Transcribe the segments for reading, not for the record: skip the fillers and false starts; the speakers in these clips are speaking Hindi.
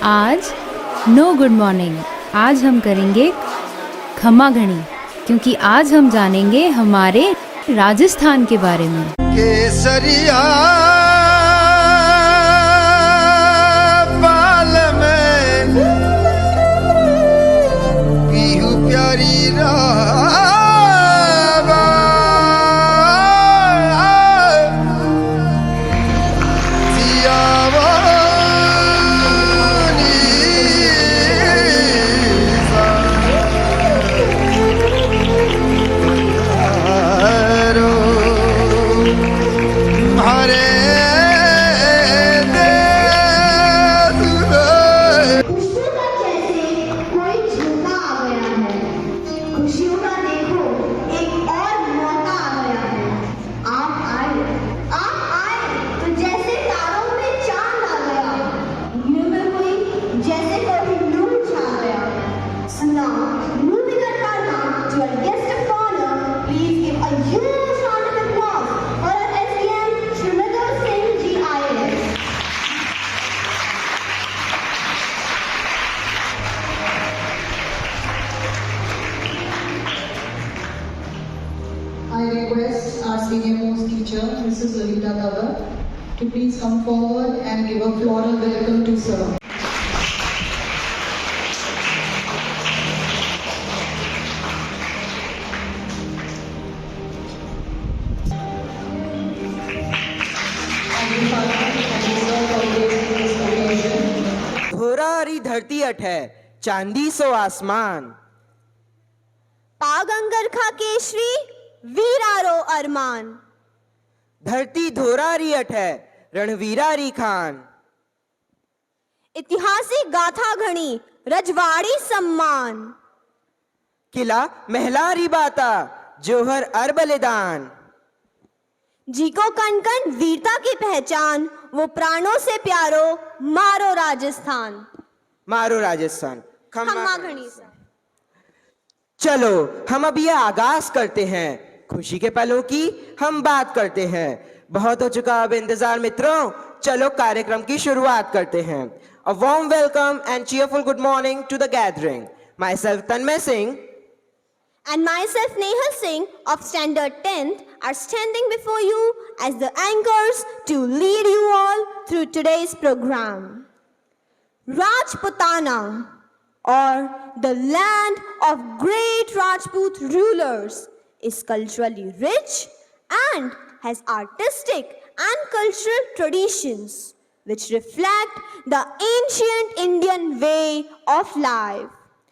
आज नो गुड मॉर्निंग, आज हम करेंगे खमा घणी, क्योंकि आज हम जानेंगे हमारे राजस्थान के बारे में। केसरिया बाल में पीहू प्यारी I request our senior most teacher, Mrs. Lolita Davar, to please come forward and give a floral welcome to sir. धोरारी धरती अठे चांदी सो आसमान, पागंगर खा केशरी वीरारो अरमान। धरती धोरारी अठे रणवीरारी खान, इतिहासिक गाथा घणी रजवाड़ी सम्मान। किला महलारी बाता जोहर अर बलिदान, जी को कण कण वीरता की पहचान, वो प्राणों से प्यारो मारो राजस्थान। मारो राजस्थान खम्मा घणी से। चलो हम अब ये आगाज करते हैं, खुशी के पलों की हम बात करते हैं। बहुत हो चुका अब इंतजार मित्रों, चलो कार्यक्रम की शुरुआत करते हैं। A warm welcome and cheerful good morning to the gathering. Myself Tanmay Singh and myself Nehal Singh of Standard 10th are standing before you as the anchors to lead you all through today's program. Rajputana, or the land of great Rajput rulers, is culturally rich and has artistic and cultural traditions which reflect the ancient Indian way of life.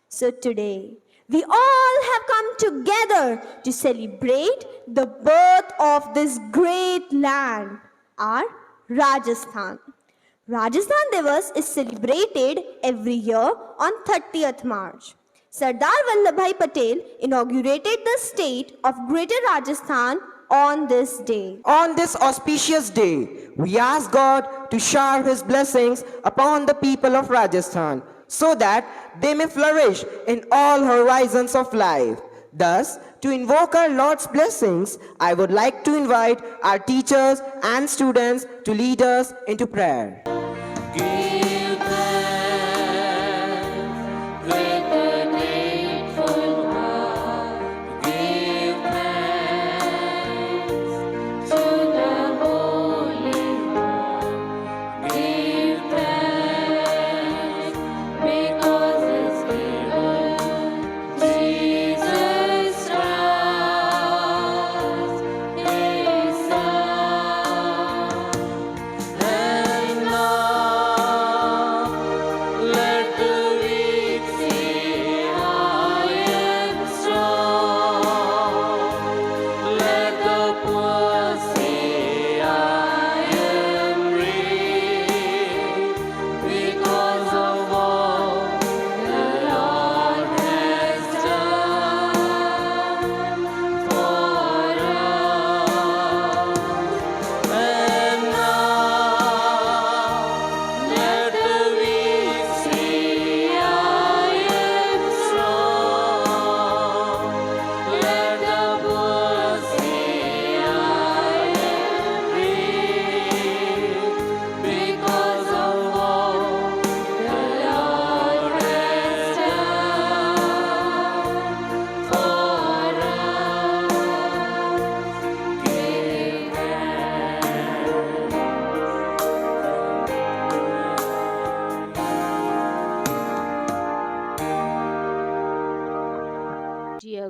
So today, we all have come together to celebrate the birth of this great land, our Rajasthan. Rajasthan Divas is celebrated every year on 30th March. Sardar Vallabhbhai Patel inaugurated the state of Greater Rajasthan on this day. On this auspicious day, we ask God to shower His blessings upon the people of Rajasthan so that they may flourish in all horizons of life. Thus, to invoke our Lord's blessings, I would like to invite our teachers and students to lead us into prayer.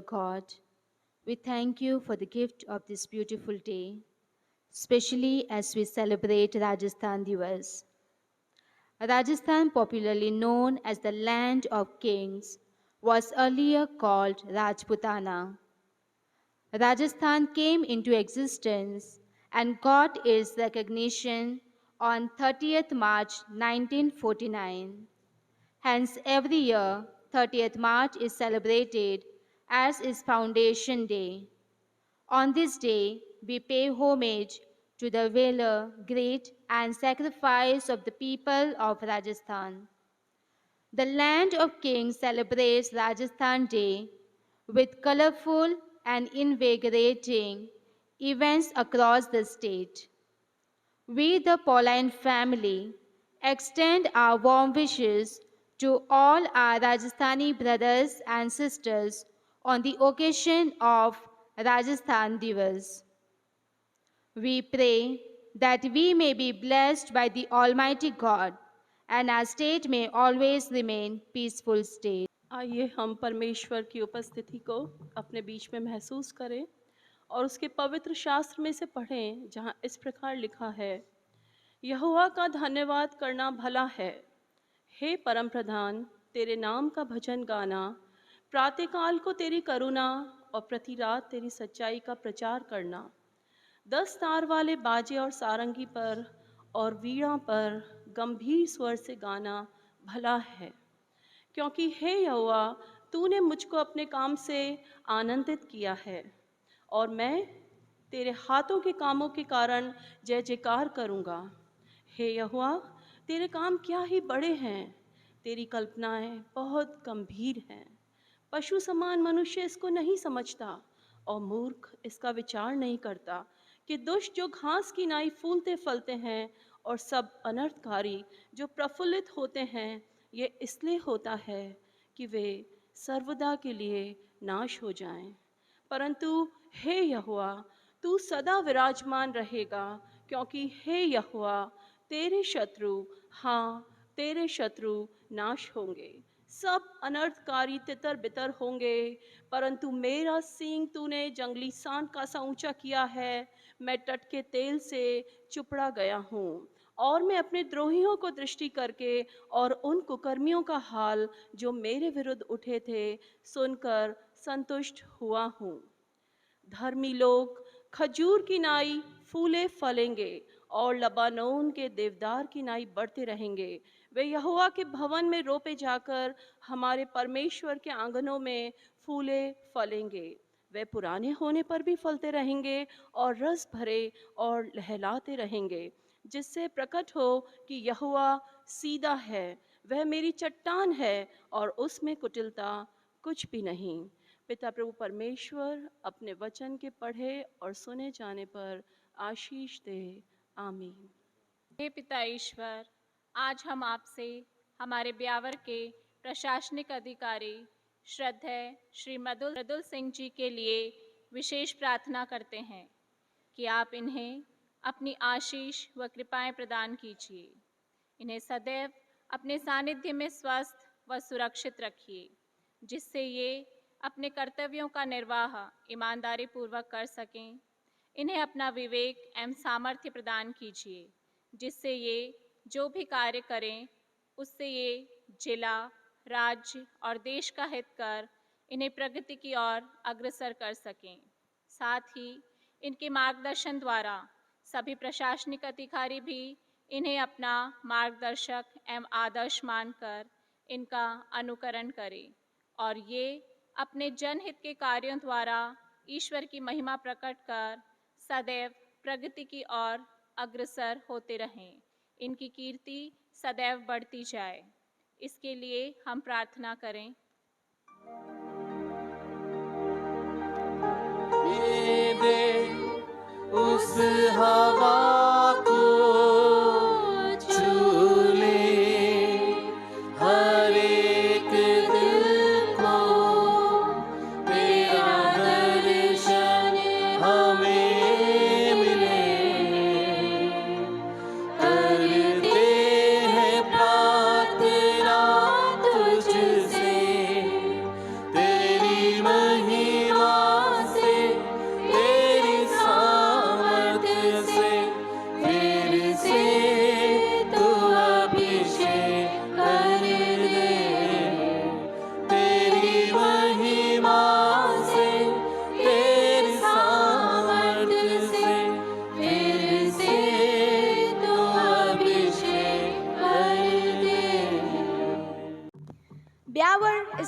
God, we thank you for the gift of this beautiful day, especially as we celebrate Rajasthan Divas. Rajasthan, popularly known as the land of kings, was earlier called Rajputana. Rajasthan came into existence and got its recognition on 30th March 1949. Hence, every year, 30th March is celebrated as its foundation day. On this day, we pay homage to the valor, grit, and sacrifice of the people of Rajasthan. The Land of Kings celebrates Rajasthan Day with colorful and invigorating events across the state. We, the Pauline family, extend our warm wishes to all our Rajasthani brothers and sisters on the occasion of Rajasthan Divas. We pray that we may be blessed by the Almighty God and our state may always remain peaceful state. आइए हम परमेश्वर की उपस्थिति को अपने बीच में महसूस करें और उसके पवित्र शास्त्र में से पढ़ें, जहाँ इस प्रकार लिखा है, यहोवा का धन्यवाद करना भला है। हे परम प्रधान, तेरे नाम का भजन गाना, प्रातःकाल को तेरी करुणा और प्रति रात तेरी सच्चाई का प्रचार करना। 10 तार वाले बाजे और सारंगी पर और वीणा पर गंभीर स्वर से गाना भला है, क्योंकि हे यहोवा, तूने मुझको अपने काम से आनंदित किया है और मैं तेरे हाथों के कामों के कारण जय जयकार करूँगा। हे यहोवा, तेरे काम क्या ही बड़े हैं, तेरी कल्पनाएं बहुत गंभीर हैं। पशु समान मनुष्य इसको नहीं समझता और मूर्ख इसका विचार नहीं करता कि दुष्ट जो घास की नाई फूलते फलते हैं और सब अनर्थकारी जो प्रफुल्लित होते हैं, ये इसलिए होता है कि वे सर्वदा के लिए नाश हो जाएं। परंतु हे यहोवा, तू सदा विराजमान रहेगा, क्योंकि हे यहोवा, तेरे शत्रु, हाँ तेरे शत्रु नाश होंगे, सब अनर्थकारी तितर बितर होंगे। परंतु मेरा सींग तूने जंगली सांड का सा ऊंचा किया है। मैं तट के तेल से चुपड़ा गया हूँ और मैं अपने द्रोहियों को दृष्टि करके और उन कुकर्मियों का हाल जो मेरे विरुद्ध उठे थे सुनकर संतुष्ट हुआ हूँ। धर्मी लोग खजूर की नाई फूले फलेंगे और लबानोन के देवदार की नाई बढ़ते रहेंगे। वे यहोवा के भवन में रोपे जाकर हमारे परमेश्वर के आंगनों में फूले फलेंगे। वे पुराने होने पर भी फलते रहेंगे और रस भरे और लहलाते रहेंगे, जिससे प्रकट हो कि यहोवा सीधा है, वह मेरी चट्टान है और उसमें कुटिलता कुछ भी नहीं। पिता प्रभु परमेश्वर अपने वचन के पढ़े और सुने जाने पर आशीष दे। आमीन। हे पिता ईश्वर, आज हम आपसे हमारे ब्यावर के प्रशासनिक अधिकारी श्रद्धेय श्री मृदुल सिंह जी के लिए विशेष प्रार्थना करते हैं कि आप इन्हें अपनी आशीष व कृपाएं प्रदान कीजिए। इन्हें सदैव अपने सानिध्य में स्वस्थ व सुरक्षित रखिए, जिससे ये अपने कर्तव्यों का निर्वाह ईमानदारी पूर्वक कर सकें। इन्हें अपना विवेक एवं सामर्थ्य प्रदान कीजिए, जिससे ये जो भी कार्य करें उससे ये जिला, राज्य और देश का हित कर इन्हें प्रगति की ओर अग्रसर कर सकें। साथ ही इनके मार्गदर्शन द्वारा सभी प्रशासनिक अधिकारी भी इन्हें अपना मार्गदर्शक एवं आदर्श मानकर इनका अनुकरण करें और ये अपने जनहित के कार्यों द्वारा ईश्वर की महिमा प्रकट कर सदैव प्रगति की ओर अग्रसर होते रहें। इनकी कीर्ति सदैव बढ़ती जाए, इसके लिए हम प्रार्थना करें। दे उस हवा को छू ले, हर एक दिल को तेरा दर्शन हमें मिले। करते हैं प्रार्थना तुझसे, तेरी महिमा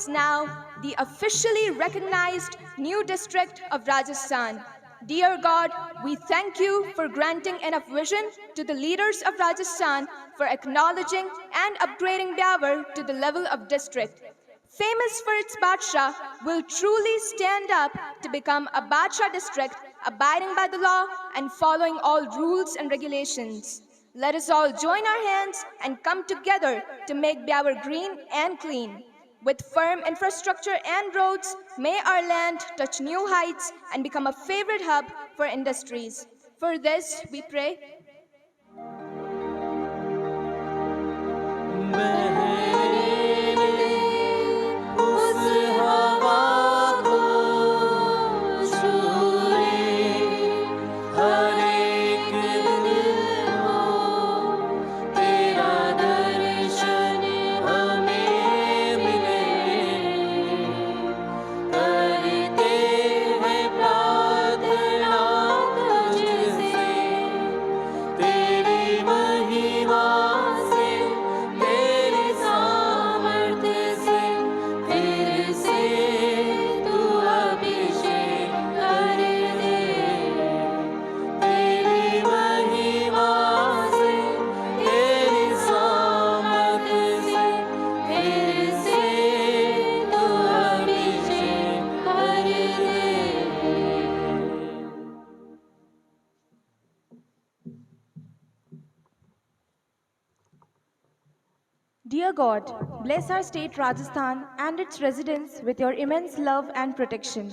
is now the officially recognized new district of Rajasthan. Dear God, we thank you for granting enough vision to the leaders of Rajasthan for acknowledging and upgrading Byawar to the level of district. Famous for its Badshah, will truly stand up to become a Badshah district, abiding by the law and following all rules and regulations. Let us all join our hands and come together to make Byawar green and clean. With firm infrastructure and roads, may our land touch new heights and become a favorite hub for industries. For this, we pray. Dear God, bless our state Rajasthan and its residents with your immense love and protection.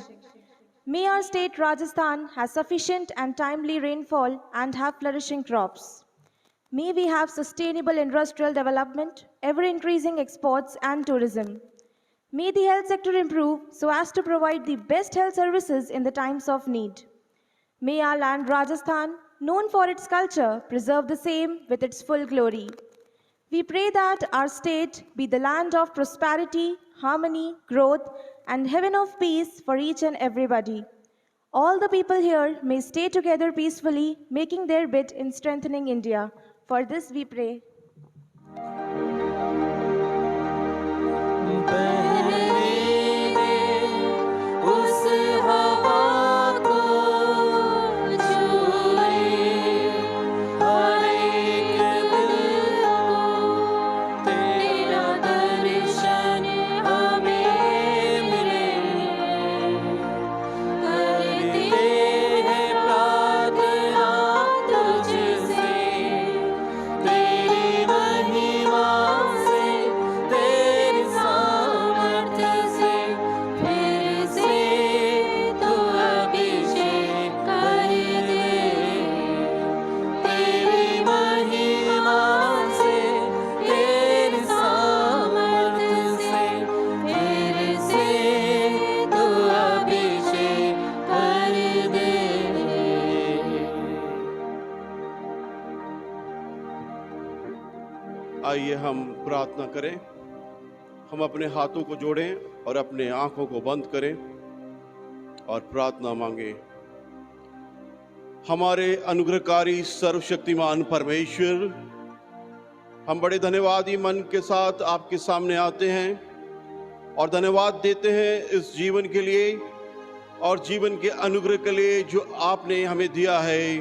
May our state Rajasthan have sufficient and timely rainfall and have flourishing crops. May we have sustainable industrial development, ever-increasing exports and tourism. May the health sector improve so as to provide the best health services in the times of need. May our land Rajasthan, known for its culture, preserve the same with its full glory. We pray that our state be the land of prosperity, harmony, growth, and heaven of peace for each and everybody. All the people here may stay together peacefully, making their bit in strengthening India. For this we pray. आइए हम प्रार्थना करें। हम अपने हाथों को जोड़ें और अपने आंखों को बंद करें और प्रार्थना मांगे। हमारे अनुग्रहकारी सर्वशक्तिमान परमेश्वर, हम बड़े धन्यवादी मन के साथ आपके सामने आते हैं और धन्यवाद देते हैं इस जीवन के लिए और जीवन के अनुग्रह के लिए जो आपने हमें दिया है।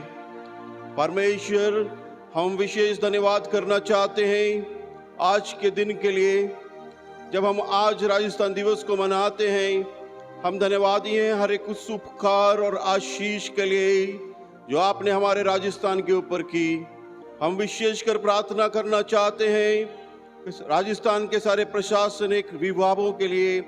परमेश्वर, हम विशेष धन्यवाद करना चाहते हैं आज के दिन के लिए। जब हम आज राजस्थान दिवस को मनाते हैं, हम धन्यवादी हैं हर एक उस उपकार और आशीष के लिए जो आपने हमारे राजस्थान के ऊपर की। हम विशेषकर प्रार्थना करना चाहते हैं राजस्थान के सारे प्रशासनिक विभागों के लिए।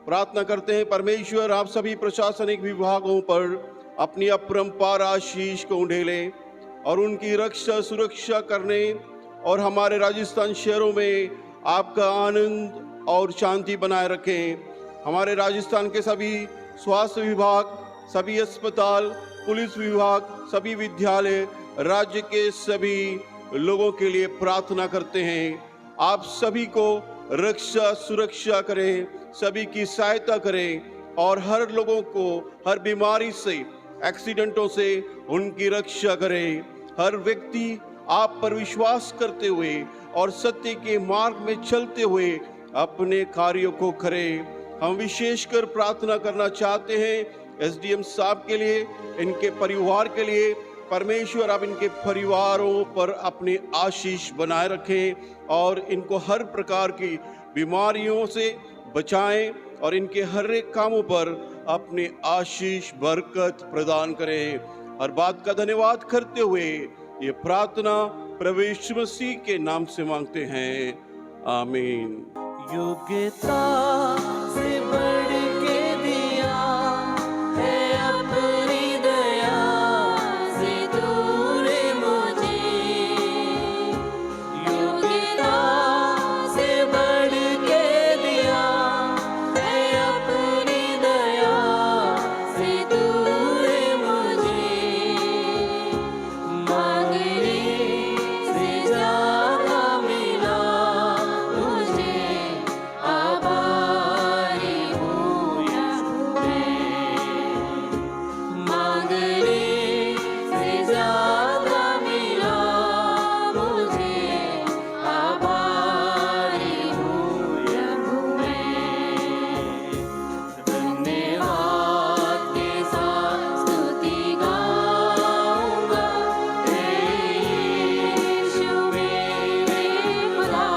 प्रार्थना करते हैं परमेश्वर, आप सभी प्रशासनिक विभागों पर अपनी अपरंपार आशीष को उंडेलें और उनकी रक्षा सुरक्षा करने और हमारे राजस्थान शहरों में आपका आनंद और शांति बनाए रखें। हमारे राजस्थान के सभी स्वास्थ्य विभाग, सभी अस्पताल, पुलिस विभाग, सभी विद्यालय, राज्य के सभी लोगों के लिए प्रार्थना करते हैं। आप सभी को रक्षा सुरक्षा करें, सभी की सहायता करें और हर लोगों को हर बीमारी से, एक्सीडेंटों से उनकी रक्षा करें। हर व्यक्ति आप पर विश्वास करते हुए और सत्य के मार्ग में चलते हुए अपने कार्यों को करें। हम विशेषकर प्रार्थना करना चाहते हैं एसडीएम साहब के लिए, इनके परिवार के लिए। परमेश्वर आप इनके परिवारों पर अपनी आशीष बनाए रखें और इनको हर प्रकार की बीमारियों से बचाएं और इनके हर एक कामों पर अपनी आशीष बरकत प्रदान करें। हर बात का धन्यवाद करते हुए ये प्रार्थना प्रभु यीशु मसीह के नाम से मांगते हैं, आमीन। योग्यता से बढ़ के दिया है अपनी दया से तूने मुझे, योग्यता से बढ़ के दिया है अपनी दया से तूने मुझे, मांगने से ज्यादा मिला मुझे, आभारी हूँ मैं, मांगने से ज्यादा मिला मुझे, आभारी हूँ मैं। धन्यवाद के साथ स्तुति गाऊंगा, हे यीशु मेरे खुदा,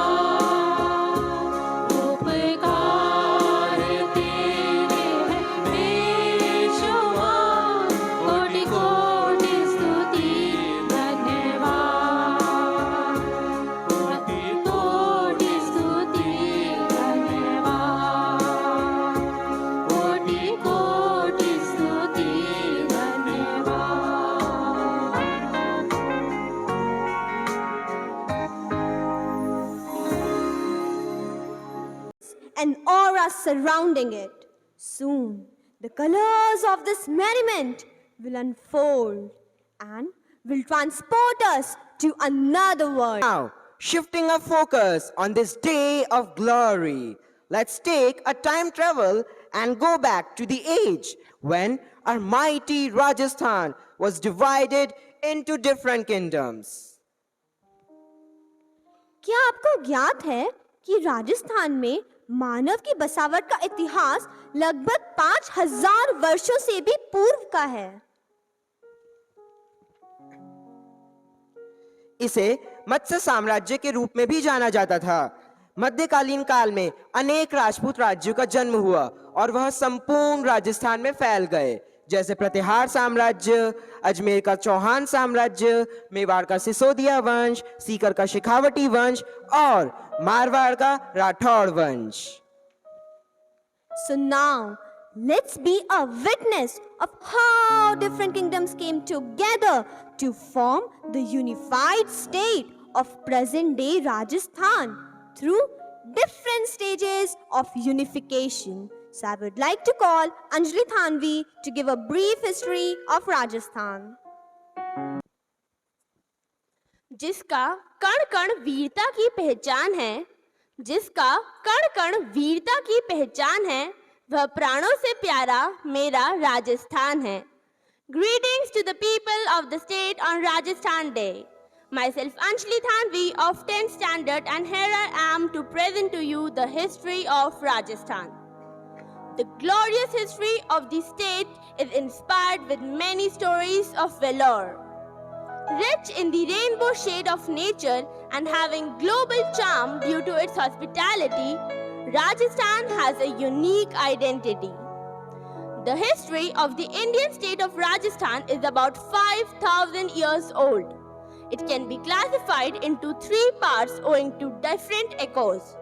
उपकार तेरे हैं बेशुमार, कोटि कोटि स्तुति धन्यवाद, कोटि कोटि स्तुति धन्यवाद, कोटि कोटि स्तुति धन्यवाद। An aura surrounding it. Soon, the colors of this merriment will unfold and will transport us to another world. Now, shifting our focus on this day of glory, let's take a time travel and go back to the age when our mighty Rajasthan was divided into different kingdoms. क्या आपको ज्ञात है कि राजस्थान में मानव की बसावट का इतिहास लगभग 5000 वर्षों से भी पूर्व का है? इसे मत्स्य साम्राज्य के रूप में भी जाना जाता था। मध्यकालीन काल में अनेक राजपूत राज्यों का जन्म हुआ और वह संपूर्ण राजस्थान में फैल गए, जैसे प्रतिहार साम्राज्य, अजमेर का चौहान साम्राज्य, मेवाड़ का सिसोदिया वंश, सीकर का शेखावटी वंश और मारवाड़ का राठौड़ वंश। So now, let's be a witness of how different kingdoms came together to form the unified state of present-day Rajasthan through different stages of unification. So I would like to call Anjali Thanvi to give a brief history of Rajasthan. जिसका कण कण वीरता की पहचान है, जिसका कण कण वीरता की पहचान है, वह प्राणों से प्यारा मेरा राजस्थान है. Greetings to the people of the state on Rajasthan Day. Myself Anjali Thanvi of 10th standard, and here I am to present to you the history of Rajasthan. The glorious history of the state is inspired with many stories of valor. Rich in the rainbow shade of nature and having global charm due to its hospitality, Rajasthan has a unique identity. The history of the Indian state of Rajasthan is about 5,000 years old. It can be classified into three parts owing to different echoes: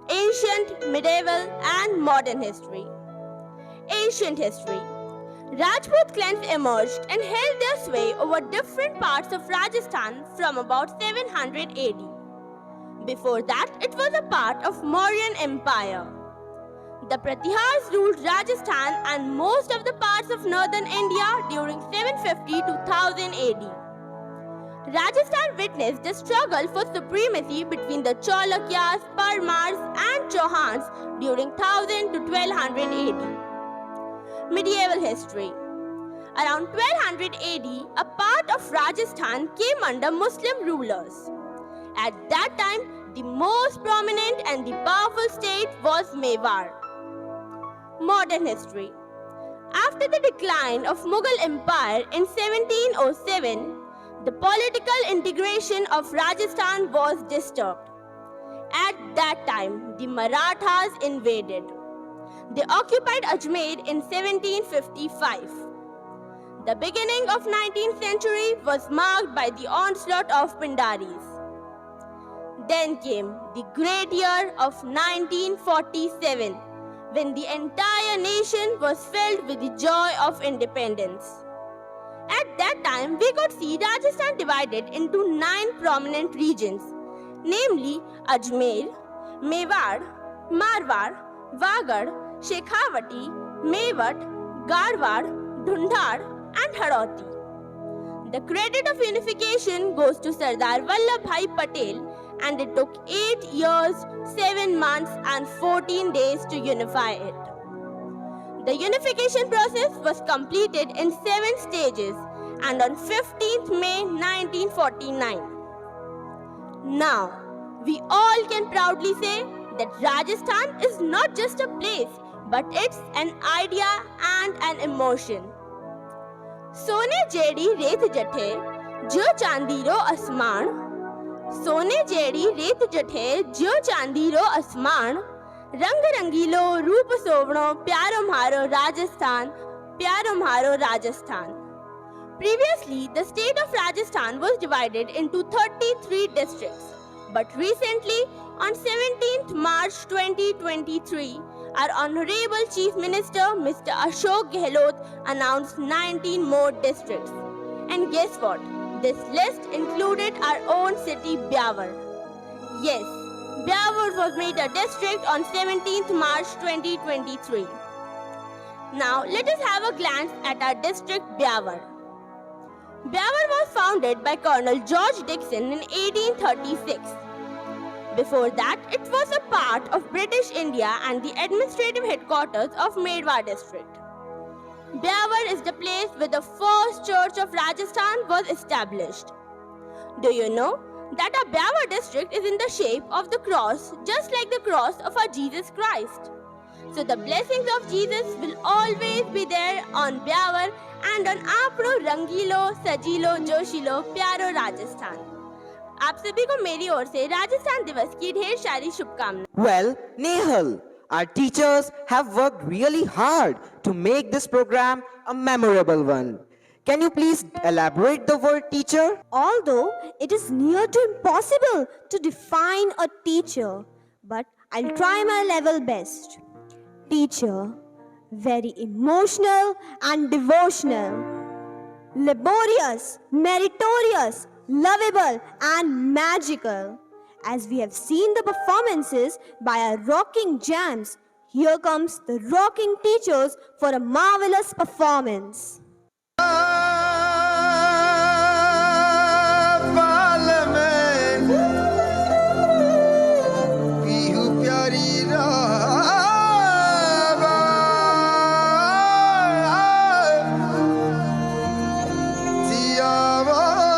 ancient, medieval, and modern history. Ancient history. Rajput clans emerged and held their sway over different parts of Rajasthan from about 700 AD. Before that, it was a part of Mauryan Empire. The Pratihars ruled Rajasthan and most of the parts of northern India during 750 to 1000 AD. Rajasthan witnessed the struggle for supremacy between the Chalukyas, Parmars, and Chauhans during 1000 to 1200 AD. Medieval history. Around 1200 AD, a part of Rajasthan came under Muslim rulers. At that time, the most prominent and the powerful state was Mewar. Modern history. After the decline of Mughal Empire in 1707, the political integration of Rajasthan was disturbed. At that time, the Marathas invaded. They occupied Ajmer in 1755. The beginning of 19th century was marked by the onslaught of Pindaris. Then came the great year of 1947, when the entire nation was filled with the joy of independence. At that time, we could see Rajasthan divided into 9 prominent regions, namely Ajmer, Mewar, Marwar, Wagad, Shekhawati, Mewat, Garhwal, Dhundhar and Hadoti. The credit of unification goes to Sardar Vallabhbhai Patel, and it took 8 years, 7 months and 14 days to unify it. The unification process was completed in 7 stages and on 15th May 1949. Now, we all can proudly say that Rajasthan is not just a place, but it's an idea and an emotion. सोने जेड़ी रेत जठे जो चांदीरो आसमान, सोने जेड़ी रेत जठे जो चांदीरो आसमान, रंग रंगीलो रूप सोवणो प्यारो म्हारो राजस्थान, प्यारो म्हारो Rajasthan. Previously, the state of Rajasthan was divided into 33 districts, but recently, on 17th March 2023, our Honorable Chief Minister Mr. Ashok Gehlot announced 19 more districts. And guess what? This list included our own city Byawar. Yes, Byawar was made a district on 17th March 2023. Now let us have a glance at our district Byawar. Byawar was founded by Colonel George Dixon in 1836. Before that, it was a part of British India and the administrative headquarters of Medwa district. Byawar is the place where the first church of Rajasthan was established. Do you know that our Byawar district is in the shape of the cross, just like the cross of our Jesus Christ? So the blessings of Jesus will always be there on Byawar and on Apro Rangilo, Sajilo, Joshilo, Pyaro Rajasthan. आप सभी को मेरी ओर से राजस्थान दिवस की ढेर सारी शुभकामनाएं. Well, Nehal, our teachers have worked really hard to make this program a memorable one. Can you please elaborate the word teacher? Although it is near to impossible to define a teacher, but I'll try my level best. Teacher, very emotional and devotional, laborious, meritorious, lovable and magical. As we have seen the performances by our rocking jams, here comes the rocking teachers for a marvelous performance. बाल में पीहू प्यारी रावा, जियावानी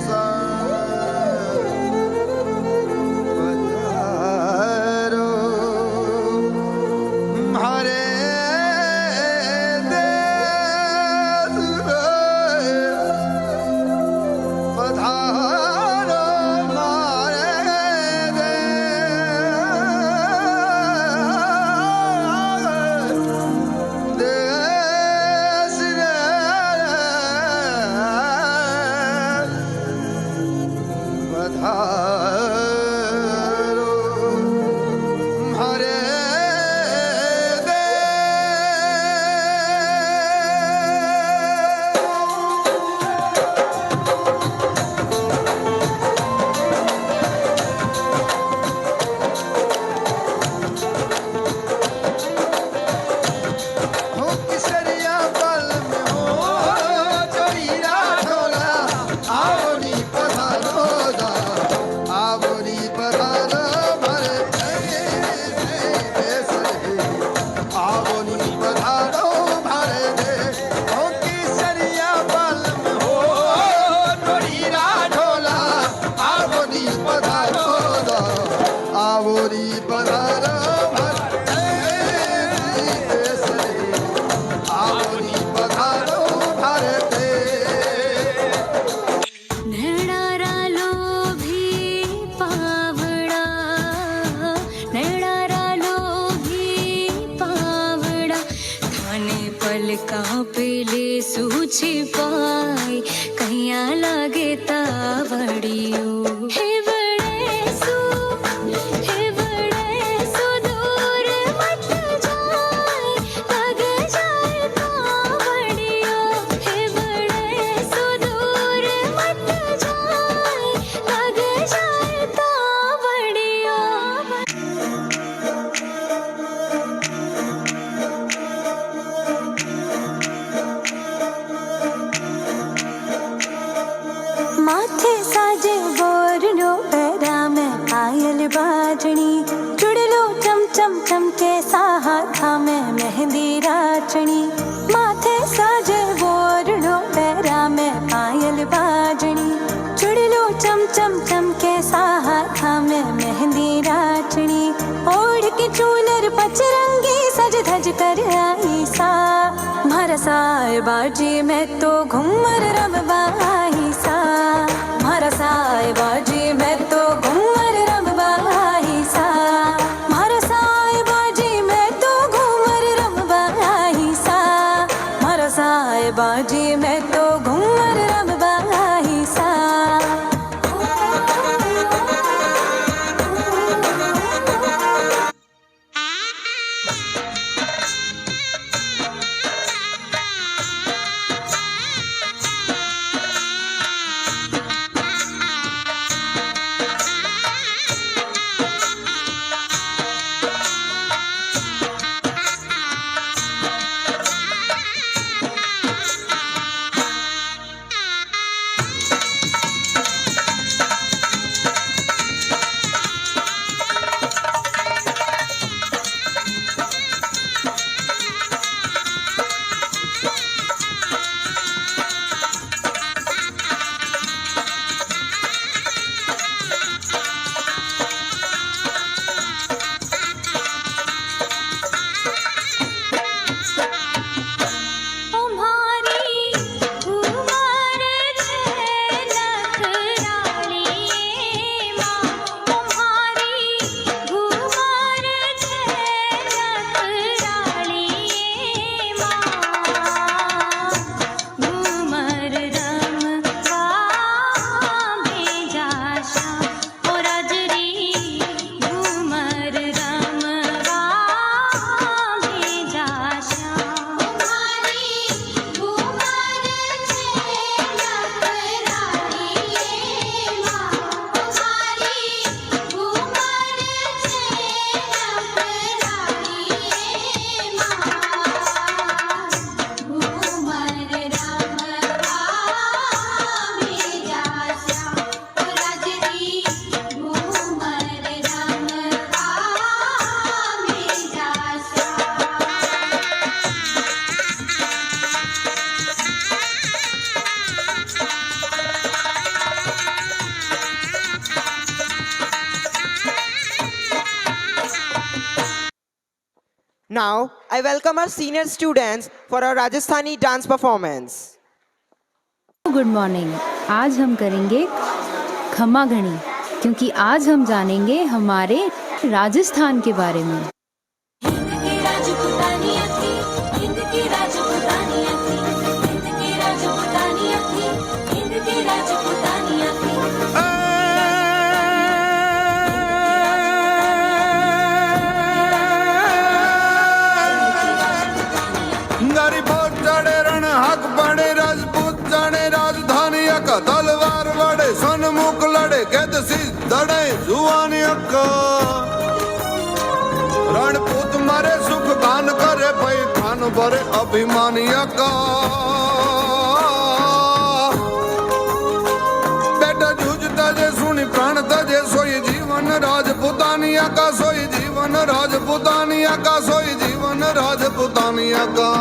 सा पधारो दिल का पेले सूझी पाए कहिया लागे तावड़ियो हे बड़े सू दूर मत जाए लग जाए तावड़ियो हे बड़े सू दूर मत जाए लग जाए तावड़ियो माथे साजे बोरनो पैरा में पायल बाजनी चुड़लो चम चम चम के साहा में मेहंदी राचनी माथे साजे बोरनो पैरा में पायल बाजनी चुड़लो चम चम चम के साहा में मेहंदी राचनी ओढ़ के चूनर पचरंगी सज धज कर आई सा मारा साए बाजी में तो घूमर रमबाई सा मारा साए बाजी में तो घूमर रमबाई सा मारा साए बाजी में तो घूमर रमबाई सा मारा साए बाजी में तो घूमर रमबाई सा Now, I welcome our senior students for our Rajasthani dance performance. Good morning. आज हम करेंगे खमा घणी, क्योंकि आज हम जानेंगे हमारे राजस्थान के बारे में। तलवार वड़े सन्मुख लड़े कैदसी दड़े जुआनी अक्का रणपूत मारे सुख गान करे भाई खान भरे अभिमानी अक्का बेटा जूझ तजे सुनी प्राण तजे सोई जीवन राजपुतानिया का सोई जीवन राजपुतानिया का सोई जीवन राजपुतानिया का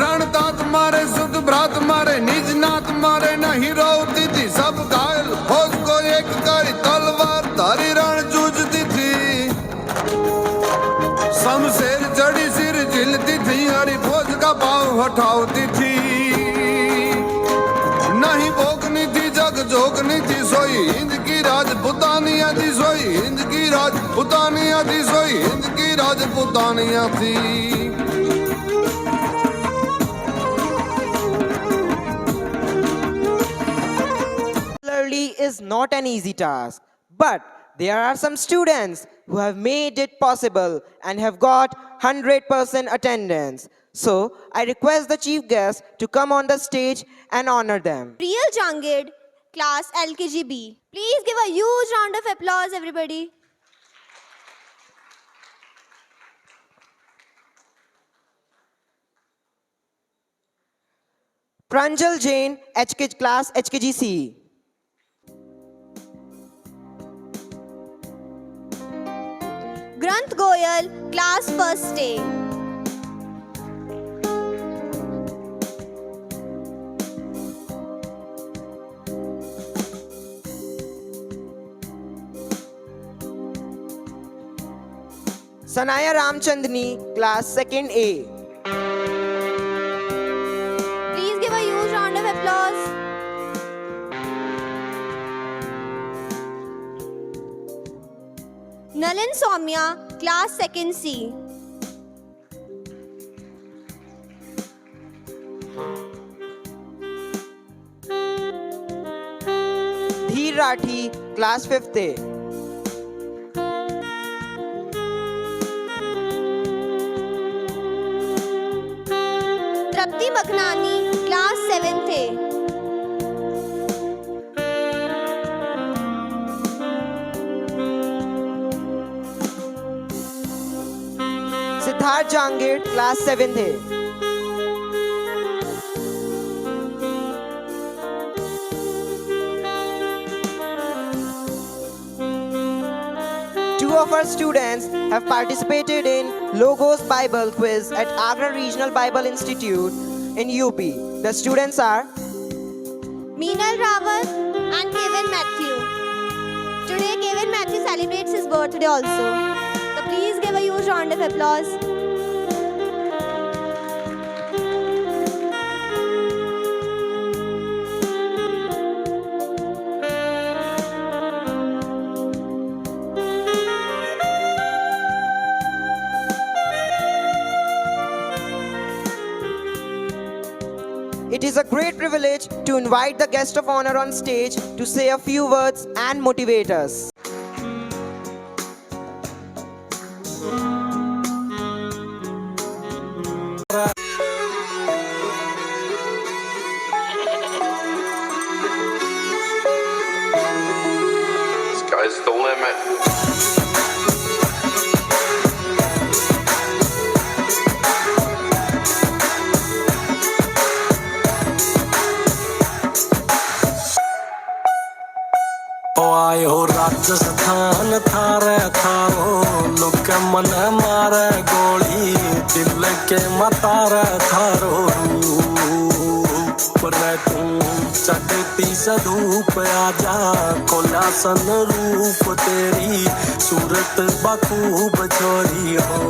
रणतात मारे सुध भ्रात मारे निज नाथ मारे नहीं रोती थी सब घायल फौज को एक करी तलवार धारी रण जूझती थी शमशेर चढ़ी सिर झिलती थी हरी फौज का पांव हटाती थी नहीं भोगनी थी जग जोगनी थी सोई हिंद की राज पुतानिया दी सोई हिंद की राजपुतानिया दी सोई हिंद की राजपुतानिया थी। Similarly is not an easy task, but there are some students who have made it possible and have got 100% attendance. So I request the chief guest to come on the stage and honor them. Real Jangid, class LKGB. Please give a huge round of applause, everybody. Pranjal Jain, HK class HKGC. Granth Goyal, class first A. Sanaya Ramchandni, class second A. Please give a huge round of applause. Nalin Soumya, class second C. Dheer Rathi, class 5th A. Trapti Makhnani, class 7th A. Siddharth Jangir, class 7th A. Two of our students have participated in Logos Bible Quiz at Agra Regional Bible Institute in UP. The students are Meenal Rawat and Kevin Matthew. Today Kevin Matthew celebrates his birthday also. So please give a huge round of applause. It is a great privilege to invite the guest of honor on stage to say a few words and motivate us. Sky's the limit. आयो राजस्थान थारे थारो लुक मन मारे गोली दिल के मतारे थारो पर तू चढ़ती सधूप आजा कोला सन रूप तेरी सूरत बखूब छोरी हो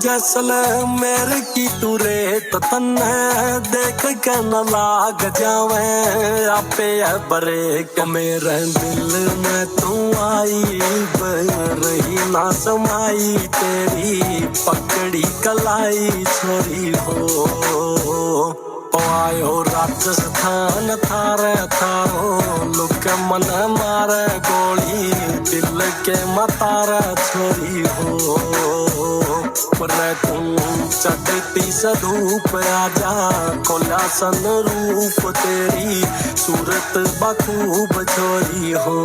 जैसलमेर की तू रेत तन्ने देख के न लाग जावे आपे ब्रेक मेरे दिल में तू आई रही ना समाई तेरी पकड़ी कलाई छोरी हो आयो राजस्थान थारे थारो लुक मन मारे गोली दिल के मतारे छोरी हो पर तू चढ़ती सधूप आजा कोला सन रूप तेरी सूरत बखूब छोरी हो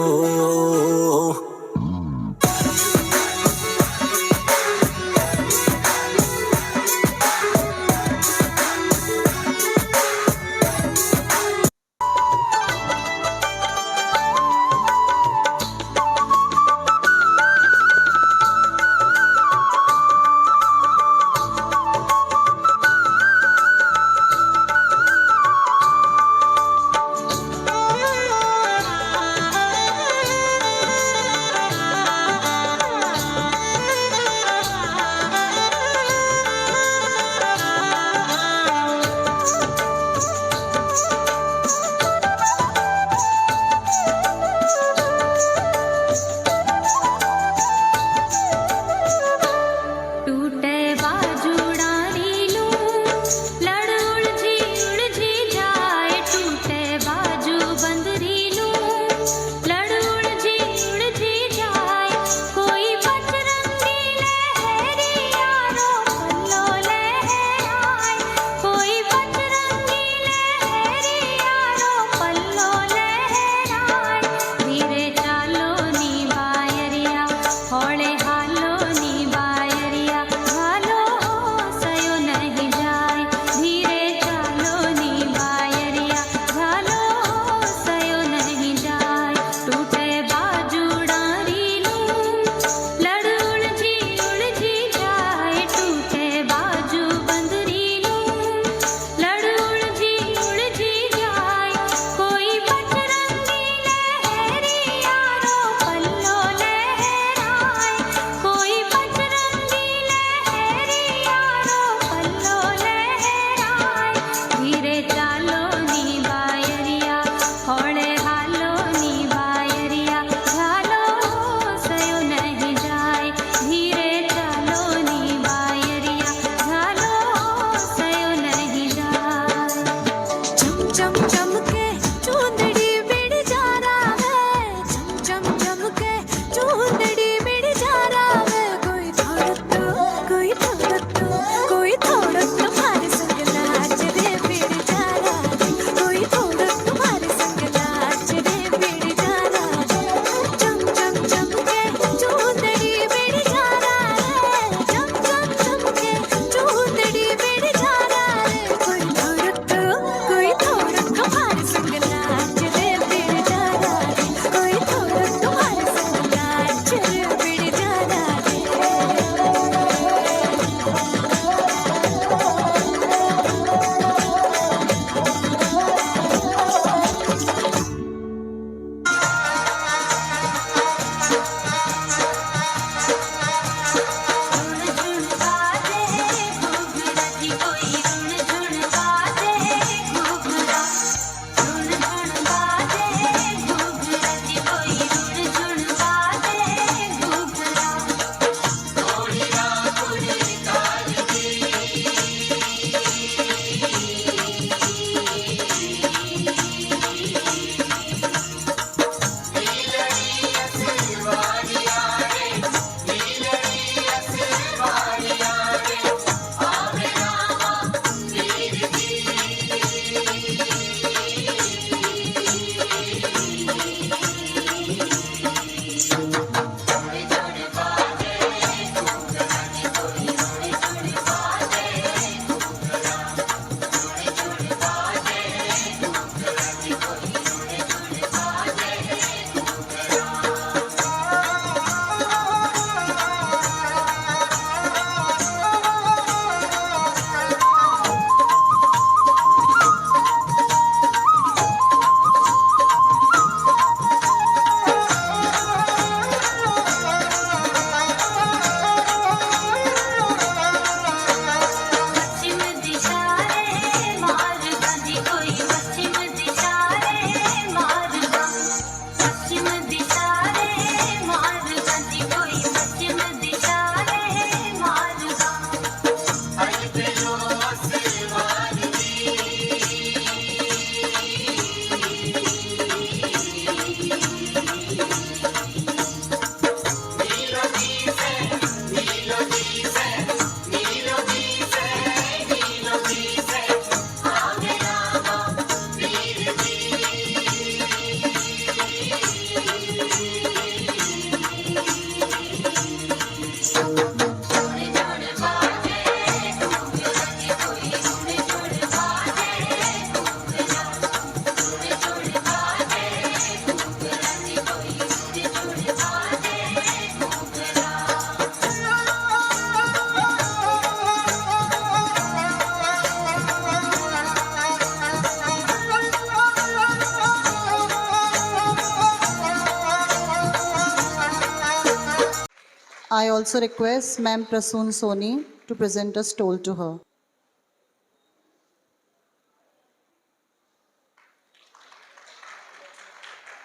I also request Ma'am Prasoon Soni to present a stole to her.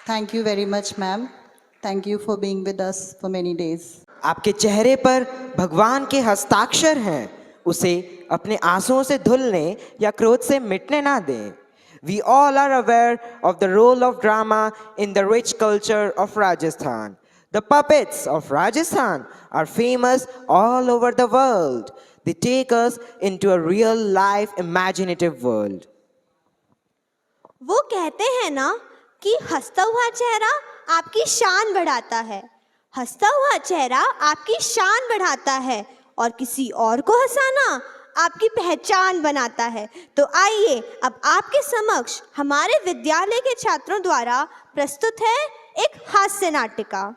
Thank you very much, ma'am. Thank you for being with us for many days. आपके चेहरे पर भगवान के हस्ताक्षर हैं, उसे अपने आंसुओं से धुलने या क्रोध से मिटने ना दें. We all are aware of the role of drama in the rich culture of Rajasthan. The puppets of Rajasthan are famous all over the world. They take us into a real life imaginative world. वो कहते हैं ना कि हंसता हुआ चेहरा आपकी शान बढ़ाता है. हंसता हुआ चेहरा आपकी शान बढ़ाता है और किसी और को हंसाना आपकी पहचान बनाता है. तो आइए अब आपके समक्ष हमारे विद्यालय के छात्रों द्वारा प्रस्तुत है एक हास्य नाटिका.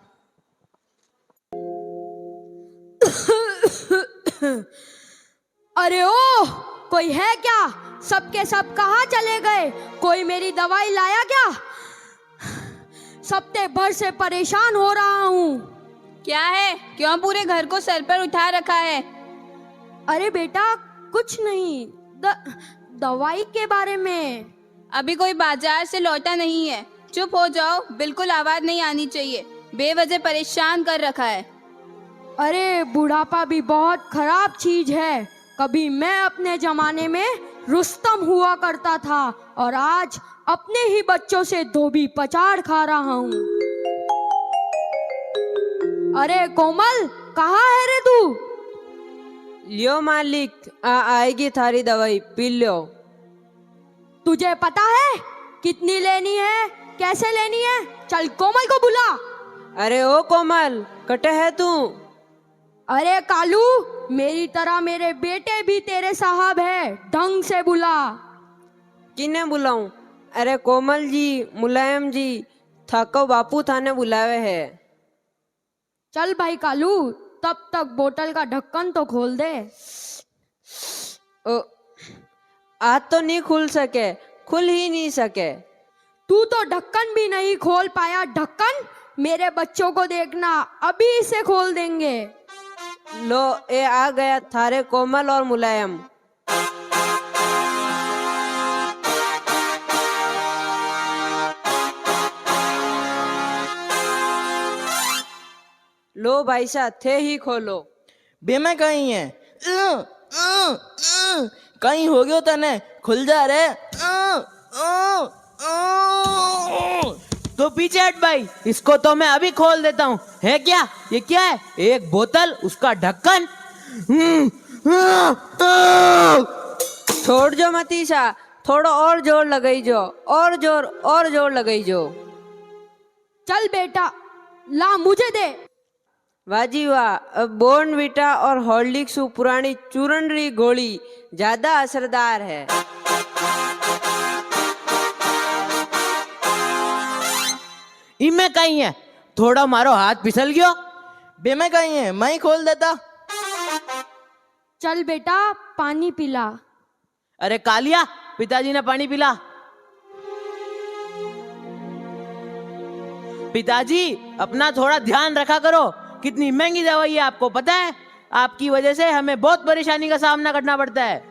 अरे ओ, कोई है क्या? सबके सब कहाँ चले गए? कोई मेरी दवाई लाया क्या? सप्ते भर से परेशान हो रहा हूँ. क्या है? क्यों पूरे घर को सर पर उठा रखा है? अरे बेटा कुछ नहीं, दवाई के बारे में. अभी कोई बाजार से लौटा नहीं है. चुप हो जाओ, बिल्कुल आवाज नहीं आनी चाहिए. बेवजह परेशान कर रखा है. अरे बुढ़ापा भी बहुत खराब चीज है. कभी मैं अपने जमाने में रुस्तम हुआ करता था और आज अपने ही बच्चों से धोबी पचाड़ खा रहा हूँ. अरे कोमल, कहाँ है रे तू? लियो मालिक, आएगी थारी दवाई, पी लो. तुझे पता है कितनी लेनी है, कैसे लेनी है? चल कोमल को बुला. अरे ओ कोमल, कटे है तू? अरे कालू, मेरी तरह मेरे बेटे भी तेरे साहब है, ढंग से बुला. किने बुलाऊं? अरे कोमल जी, मुलायम जी, ठाको बापू थाने बुलावे है. चल भाई कालू, तब तक बोतल का ढक्कन तो खोल दे. आज तो नहीं खुल सके, खुल ही नहीं सके. तू तो ढक्कन भी नहीं खोल पाया. ढक्कन मेरे बच्चों को देखना, अभी इसे खोल देंगे. लो, ये आ गया थारे कोमल और मुलायम. लो भाई साहब, थे ही खोलो. बेमे कहीं है? कहीं हो गयो तने, खुल जा रे. तो पीछे हट भाई, इसको तो मैं अभी खोल देता हूँ. है क्या? ये क्या है? एक बोतल, उसका ढक्कन. छोड़ जो मतीसा, थोड़ा और जोर लगाई जो, और जोर लगाई जो. चल बेटा, ला मुझे दे. वाजी वाह, अब बोर्नविटा और हॉर्लिक्स पुरानी चूरनरी गोली ज्यादा असरदार है. इनमें कहीं है? थोड़ा मारो हाथ फिसल गयो. बेमे कहीं है? मैं ही खोल देता. चल बेटा, पानी पिला. अरे कालिया, पिताजी ने पानी पिला. पिताजी, अपना थोड़ा ध्यान रखा करो. कितनी महंगी दवाई है, आपको पता है? आपकी वजह से हमें बहुत परेशानी का सामना करना पड़ता है.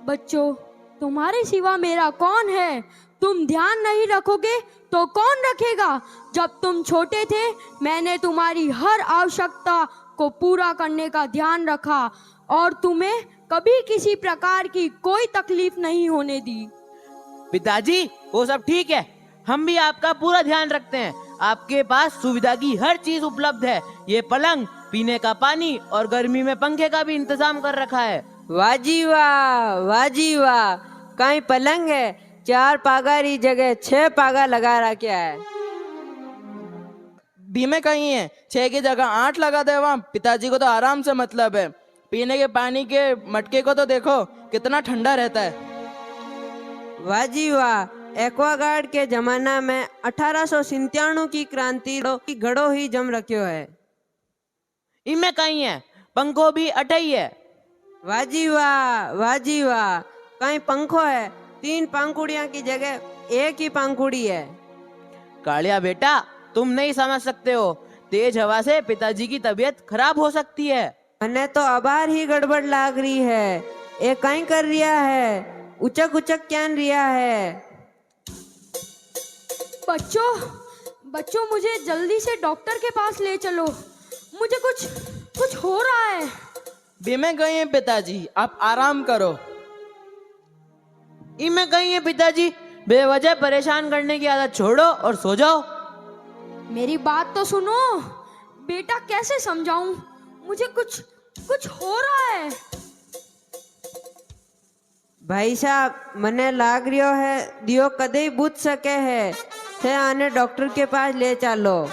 बच्चों, तुम्हारे सिवा मेरा कौन है? तुम ध्यान नहीं रखोगे तो कौन रखेगा? जब तुम छोटे थे, मैंने तुम्हारी हर आवश्यकता को पूरा करने का ध्यान रखा और तुम्हें कभी किसी प्रकार की कोई तकलीफ नहीं होने दी. पिताजी, वो सब ठीक है. हम भी आपका पूरा ध्यान रखते हैं. आपके पास सुविधा की हर चीज उपलब्ध है. ये पलंग, पीने का पानी और गर्मी में पंखे का भी इंतजाम कर रखा है. वाजी वाह, वाजी वाह. कहीं पलंग है, 4 पागारी जगह 6 पागा लगा रखा है. बीमे कहीं है? 6 की जगह 8 लगा दे. वहाँ पिताजी को तो आराम से मतलब है. पीने के पानी के मटके को तो देखो, कितना ठंडा रहता है. वाजी वाह, एक्वागार्ड के जमाना में 1897 की क्रांति की घड़ो ही जम रखियो है. इनमें कहीं है? पंखो भी अटई है. वाजी वाह, वाजी वाह. कहीं पंखो है, 3 पंखुड़ियां की जगह 1 ही पंखुड़ी है. कालिया बेटा, तुम नहीं समझ सकते हो. तेज हवा से पिताजी की तबीयत खराब हो सकती है। मने तो अबार ही गड़बड़ लाग रही है। ये कहीं कर रिया है, उचक उचक क्या रिया है। बच्चों मुझे जल्दी से डॉक्टर के पास ले चलो, मुझे कुछ हो रहा है। बीमे गई है पिताजी, आप आराम करो। इमे गई है पिताजी, बेवजह परेशान करने की आदत छोड़ो और सो जाओ। मेरी बात तो सुनो बेटा, कैसे समझाऊं, मुझे कुछ हो रहा है। भाई साहब मने लाग रियो है दियो कदे बुझ सके है, थे आने डॉक्टर के पास ले चलो।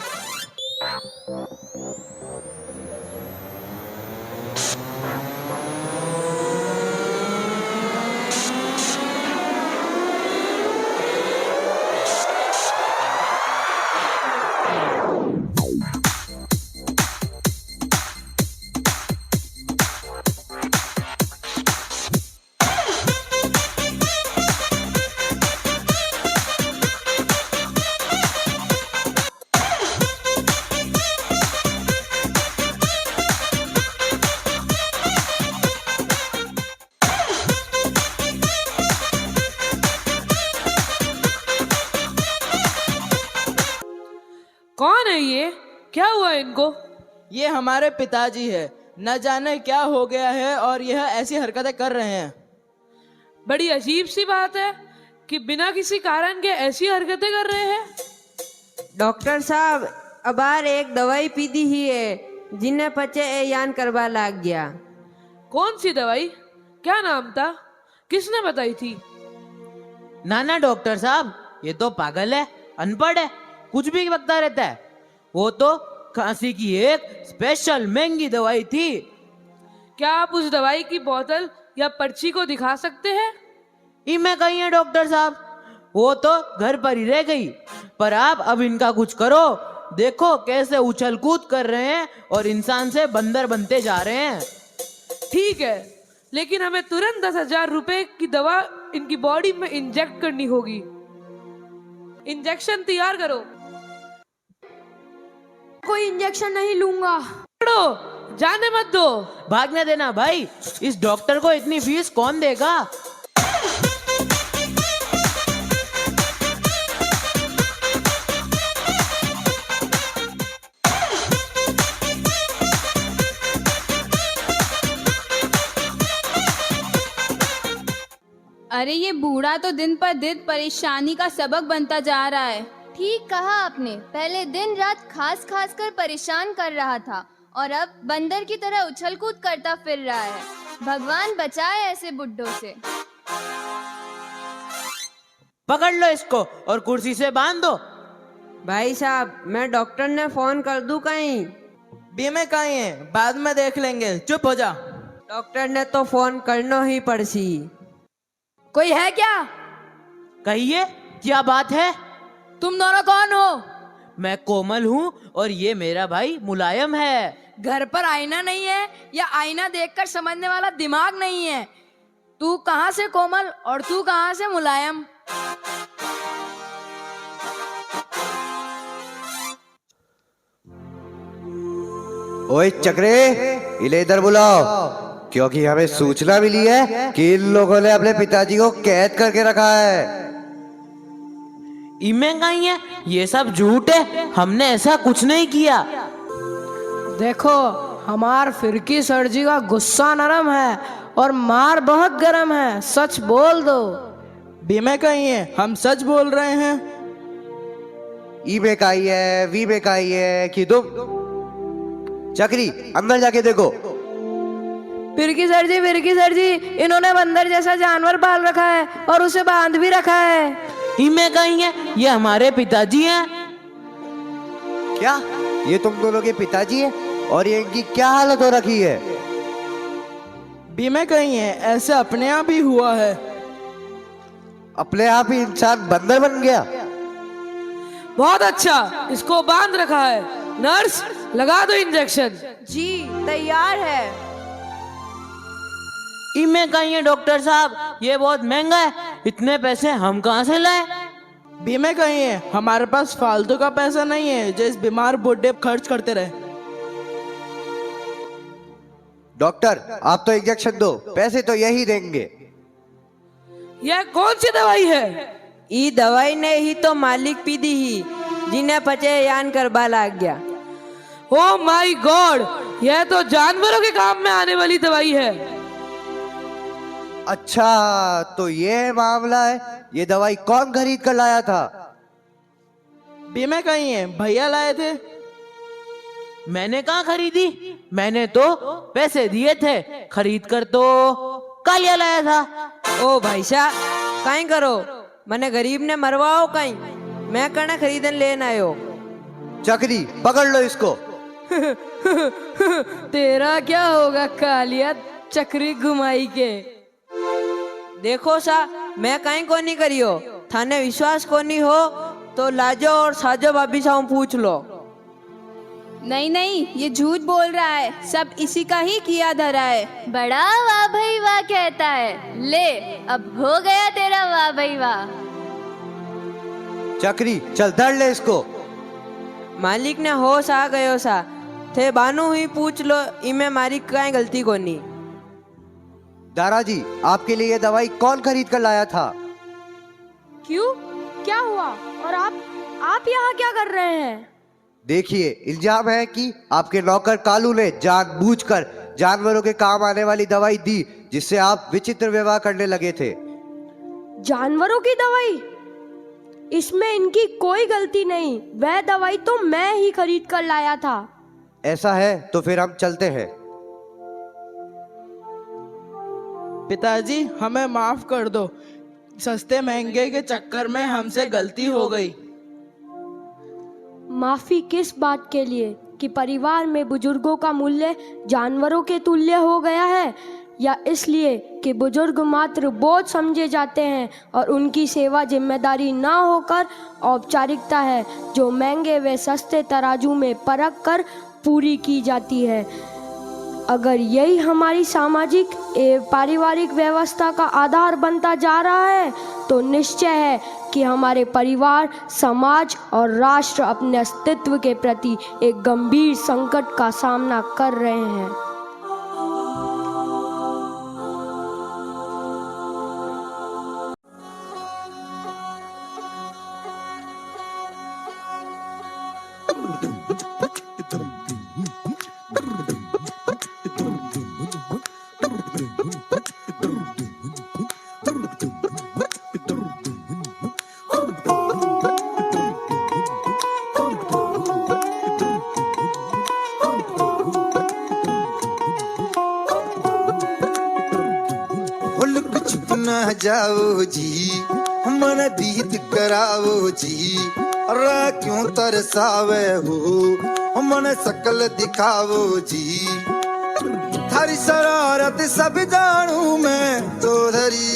कौन है ये? क्या हुआ इनको? ये हमारे पिताजी है, न जाने क्या हो गया है और यह ऐसी हरकतें कर रहे हैं। बड़ी अजीब सी बात है कि बिना किसी कारण के ऐसी हरकतें कर रहे हैं। डॉक्टर साहब अबार एक दवाई पी दी ही है, जिन्हें पचे ए यान करवा लाग गया। कौन सी दवाई? क्या नाम था? किसने बताई थी? ना डॉक्टर साहब, ये तो पागल है, अनपढ़ है, कुछ भी बकता रहता है। वो तो खांसी की एक स्पेशल महंगी दवाई थी। क्या आप उस दवाई की बोतल या पर्ची को दिखा सकते हैं? इमे कही है डॉक्टर साहब, वो तो घर पर ही रह गई, पर आप अब इनका कुछ करो। देखो कैसे उछल कूद कर रहे हैं और इंसान से बंदर बनते जा रहे हैं। ठीक है, लेकिन हमें तुरंत 10,000 रुपए की दवा इनकी बॉडी में इंजेक्ट करनी होगी। इंजेक्शन तैयार करो। कोई इंजेक्शन नहीं लूंगा। जाने मत दो। भागने देना भाई, इस डॉक्टर को इतनी फीस कौन देगा? अरे ये बूढ़ा तो दिन पर दिन परेशानी का सबक बनता जा रहा है। ठीक कहा आपने, पहले दिन रात खास कर परेशान कर रहा था और अब बंदर की तरह उछल कूद करता फिर रहा है। भगवान बचाए ऐसे बुड्ढों से। पकड़ लो इसको और कुर्सी से बांध दो। भाई साहब मैं डॉक्टर ने फोन कर दूं कहीं? बीमे कहीं है, बाद में देख लेंगे, चुप हो जा। डॉक्टर ने तो फोन करना ही पड़सी। कोई है क्या? कहिए, क्या बात है? तुम दोनों कौन हो? मैं कोमल हूँ और ये मेरा भाई मुलायम है। घर पर आईना नहीं है या आईना देखकर समझने वाला दिमाग नहीं है? तू कहाँ से कोमल और तू कहाँ से मुलायम? ओए चक्रे, इन्हें इधर बुलाओ, क्योंकि हमें सूचना मिली है कि इन लोगों ने अपने पिताजी को कैद करके रखा है। इमें कहीं है, ये सब झूठ है, हमने ऐसा कुछ नहीं किया। देखो हमार फिरकी सर जी का गुस्सा नरम है और मार बहुत गर्म है, सच बोल दो। बीमे कहीं है, हम सच बोल रहे हैं। ई में काई है, वी में काई है कि तुम? चक्री अंदर जाके देखो। फिरकी सर जी, इन्होंने बंदर जैसा जानवर पाल रखा है और उसे बांध भी रखा है। इमे कहीं है, ये हमारे पिताजी हैं। क्या ये तुम दोनों के पिताजी हैं? और ये इनकी क्या हालत हो रखी है? बीमे कहीं है, ऐसे अपने आप ही हुआ है। अपने आप ही इंसान बंदर बन गया? बहुत अच्छा, इसको बांध रखा है। नर्स लगा दो इंजेक्शन। जी तैयार है। इमे कहीं है डॉक्टर साहब, ये बहुत महंगा है, इतने पैसे हम कहाँ से लाए? बीमे कहीं है, हमारे पास फालतू का पैसा नहीं है जो इस बीमार बुढ़े पे खर्च करते रहे। डॉक्टर आप तो इंजेक्शन दो, पैसे तो यही देंगे। यह कौन सी दवाई है? ई दवाई ने ही तो मालिक पी दी ही, जिन्हें पचे यान कर बाला गया। ओ माय गॉड, यह तो जानवरों के काम में आने वाली दवाई है। अच्छा तो ये मामला है। ये दवाई कौन खरीद कर लाया था? बीमे कहीं है, भैया लाए थे। मैंने कहाँ खरीदी, मैंने तो पैसे दिए थे, खरीद कर तो कालिया लाया था। ओ भाई साहब कहीं करो, मने गरीब ने मरवाओ कहीं, मैं कने खरीदन लेन आयो। चक्री पकड़ लो इसको। तेरा क्या होगा कालिया, चक्री घुमाई के। देखो सा मैं कहीं को नहीं करियो, थाने विश्वास को नहीं हो तो लाजो और साजो भाभी से पूछ लो। नहीं नहीं, ये झूठ बोल रहा है, सब इसी का ही किया धरा है। बड़ा वाह भाई वाह कहता है, ले अब हो गया तेरा वाह भाई वाह। चक्री चल धर ले इसको। मालिक ने होश आ गयो सा, थे बानू ही पूछ लो, इमे मारी कहीं गलती को नहीं। दाराजी आपके लिए ये दवाई कौन खरीद कर लाया था? क्यों, क्या हुआ? और आप यहाँ क्या कर रहे हैं? देखिए इल्जाम है कि आपके नौकर कालू ने जानबूझकर जानवरों के काम आने वाली दवाई दी, जिससे आप विचित्र व्यवहार करने लगे थे। जानवरों की दवाई? इसमें इनकी कोई गलती नहीं, वह दवाई तो मैं ही खरीद कर लाया था। ऐसा है तो फिर हम चलते हैं। पिताजी हमें माफ कर दो, सस्ते महंगे के चक्कर में हमसे गलती हो गई। माफी किस बात के लिए कि परिवार में बुजुर्गों का मूल्य जानवरों के तुल्य हो गया है, या इसलिए कि बुजुर्ग मात्र बोझ समझे जाते हैं और उनकी सेवा जिम्मेदारी ना होकर औपचारिकता है जो महंगे व सस्ते तराजू में परख कर पूरी की जाती है। अगर यही हमारी सामाजिक एवं पारिवारिक व्यवस्था का आधार बनता जा रहा है तो निश्चय है कि हमारे परिवार, समाज और राष्ट्र अपने अस्तित्व के प्रति एक गंभीर संकट का सामना कर रहे हैं। जाओ जी मन दीद कराओ जी, अरे क्यों तरसावे हो मन सकल दिखाओ जी। थारी शरारत सब जानू मैं तो धरी,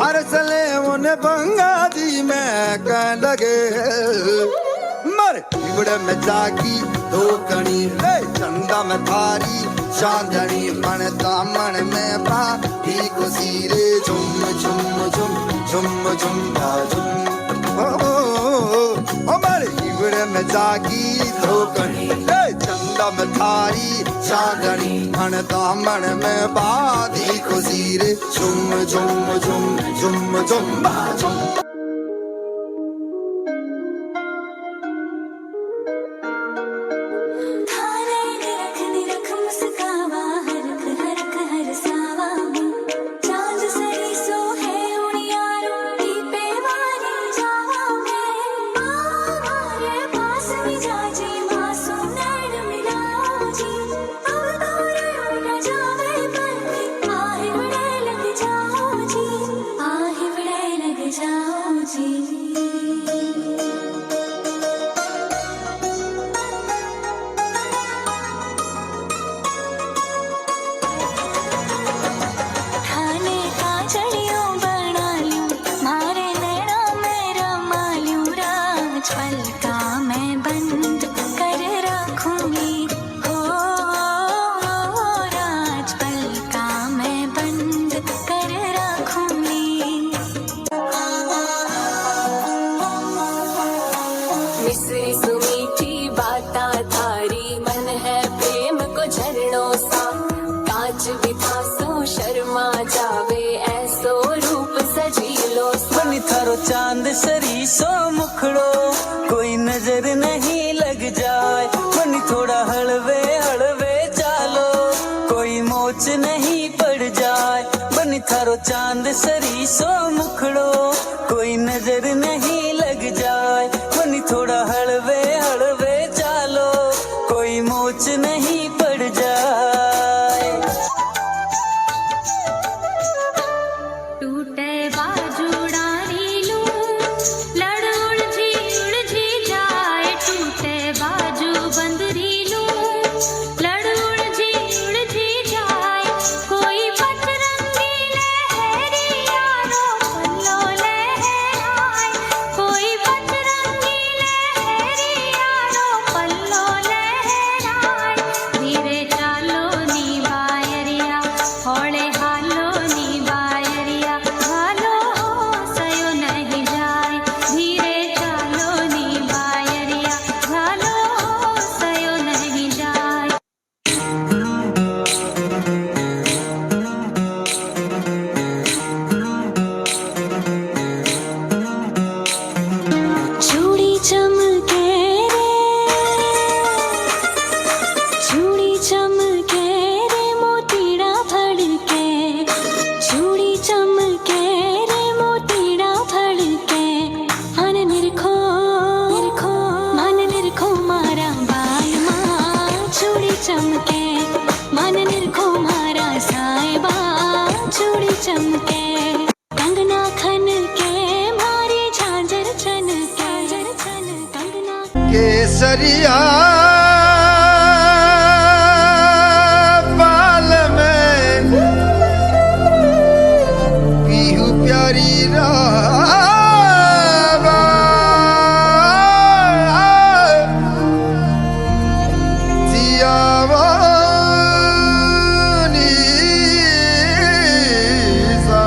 हर सले उन्हें बंगा दी मैं कह लगे। मर इबड़े में जागी धोकनी ले चंदा में थारी चांदनी, मन दामन में बाती खुशी रे झुम झुम झुम झुम झुम झुम। ओ मर इबड़े में जागी धोकनी ले चंदा में थारी चांदनी, मन दामन में बाती खुशी रे झुम झुम झुम झुम झुम झुम। जाओ झरणों सा कांच भी था सो शर्मा जावे ऐसो रूप सजीलो सा बनी थारो चांद सरी सो मुखड़ो कोई नजर नहीं लग जाए बनी थोड़ा हलवे हलवे चालो कोई मोच नहीं पड़ जाए बनी थारो चांद सरी सो मुखड़ो कोई नजर नहीं लग जाए बनी थोड़ा हलवे हलवे चालो कोई मोच नहीं पड़ जाए टूटे बाजू डारी लूं लड़ उलझी जाए टूटे बाजू बंदरी लूं लड़ उलझी जाए कोई पतरंगी लहरी यारो पल्लो लहराए कोई पतरंगी लहरी यारो पल्लो लहराए धीरे चालो नी बायरिया होले हालो नी बायरिया हालो सयो नहीं जाए धीरे चालो नी बायरिया हालो सयो नहीं जाए चूड़ी चमके चूड़ी चमके रे मोतीड़ा फड़के चूड़ी चमके रे मोतीड़ा फड़के मन निरखो मारा बाल मां चूड़ी चमके मन निरखो मारा साहिबा चूड़ी चमके कंगना खन के मारी झांझर छन कंगना केसरिया बाल में पीहू प्यारी रावा जियावानी सा